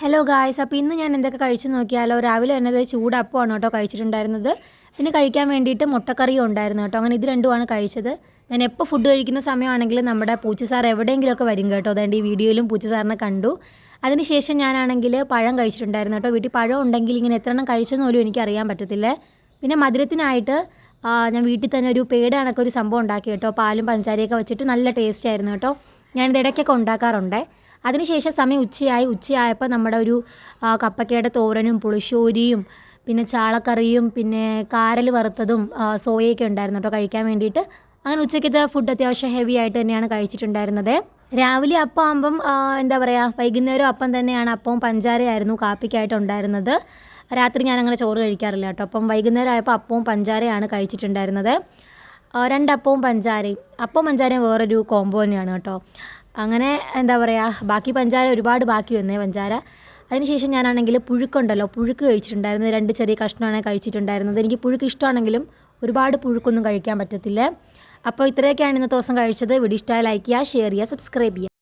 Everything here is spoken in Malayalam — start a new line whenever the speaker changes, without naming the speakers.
ഹലോ ഗായ്സ്, അപ്പോൾ ഇന്ന് ഞാൻ എന്തൊക്കെ കഴിച്ചു നോക്കിയാലോ. രാവിലെ തന്നെ ചൂടപ്പമാണ് കേട്ടോ കഴിച്ചിട്ടുണ്ടായിരുന്നത്. പിന്നെ കഴിക്കാൻ വേണ്ടിയിട്ട് മുട്ടക്കറിയും ഉണ്ടായിരുന്നു കേട്ടോ. അങ്ങനെ ഇത് രണ്ടുമാണ് കഴിച്ചത്. ഞാൻ എപ്പോൾ ഫുഡ് കഴിക്കുന്ന സമയമാണെങ്കിലും നമ്മുടെ പൂച്ച സാർ എവിടെയെങ്കിലുമൊക്കെ വരും കേട്ടോ. അതുകൊണ്ട് ഈ വീഡിയോയിലും പൂച്ച സാറിനെ കണ്ടു. അതിനുശേഷം ഞാനാണെങ്കിൽ പഴം കഴിച്ചിട്ടുണ്ടായിരുന്നു കേട്ടോ. വീട്ടിൽ പഴം ഉണ്ടെങ്കിൽ ഇങ്ങനെ എത്ര എണ്ണം കഴിച്ചെന്ന് പോലും എനിക്ക് അറിയാൻ പറ്റത്തില്ല. പിന്നെ മധുരത്തിനായിട്ട് ഞാൻ വീട്ടിൽ തന്നെ ഒരു പേട കണക്ക് ഒരു സംഭവം ഉണ്ടാക്കി കേട്ടോ. പാലും പഞ്ചാരയൊക്കെ വെച്ചിട്ട് നല്ല ടേസ്റ്റ് ആയിരുന്നു കേട്ടോ. ഞാനിത് ഇടയ്ക്കൊക്കെ ഉണ്ടാക്കാറുണ്ട്. അതിനുശേഷം സമയം ഉച്ചയായപ്പോൾ നമ്മുടെ ഒരു കപ്പക്കയുടെ തോരനും പുളിശ്ശേരിയും പിന്നെ ചാളക്കറിയും പിന്നെ കാരൽ വറുത്തതും സോയയൊക്കെ ഉണ്ടായിരുന്നു കേട്ടോ കഴിക്കാൻ വേണ്ടിയിട്ട്. അങ്ങനെ ഉച്ചയ്ക്കത്തെ ഫുഡ് അത്യാവശ്യം ഹെവി ആയിട്ട് തന്നെയാണ് കഴിച്ചിട്ടുണ്ടായിരുന്നത്. രാവിലെ അപ്പം ആകുമ്പം എന്താ പറയുക, വൈകുന്നേരം അപ്പം തന്നെയാണ്. അപ്പവും പഞ്ചാരയായിരുന്നു കാപ്പിക്കായിട്ടുണ്ടായിരുന്നത്. രാത്രി ഞാനങ്ങനെ ചോറ് കഴിക്കാറില്ല കേട്ടോ. അപ്പം വൈകുന്നേരം ആയപ്പോൾ അപ്പവും പഞ്ചാരയാണ് കഴിച്ചിട്ടുണ്ടായിരുന്നത്. രണ്ടപ്പവും പഞ്ചാരയും. അപ്പവും പഞ്ചാരയും വേറൊരു കോംബോ തന്നെയാണ് കേട്ടോ. അങ്ങനെ എന്താ പറയുക, ബാക്കി പഞ്ചാര ഒരുപാട് ബാക്കി വന്നേ പഞ്ചാര. അതിനുശേഷം ഞാനാണെങ്കിൽ പുഴുക്കുണ്ടല്ലോ, പുഴുക്ക് കഴിച്ചിട്ടുണ്ടായിരുന്നത്. 2 ചെറിയ കഷ്ണമാണ് കഴിച്ചിട്ടുണ്ടായിരുന്നത്. എനിക്ക് പുഴുക്ക് ഇഷ്ടമാണെങ്കിലും ഒരുപാട് പുഴുക്കൊന്നും കഴിക്കാൻ പറ്റത്തില്ല. അപ്പോൾ ഇത്രയൊക്കെയാണ് ഇന്നത്തെ ദിവസം കഴിച്ചത്. വീഡിയോ ഇഷ്ടമായി ലൈക്ക് ചെയ്യുക, ഷെയർ ചെയ്യുക, സബ്സ്ക്രൈബ് ചെയ്യുക.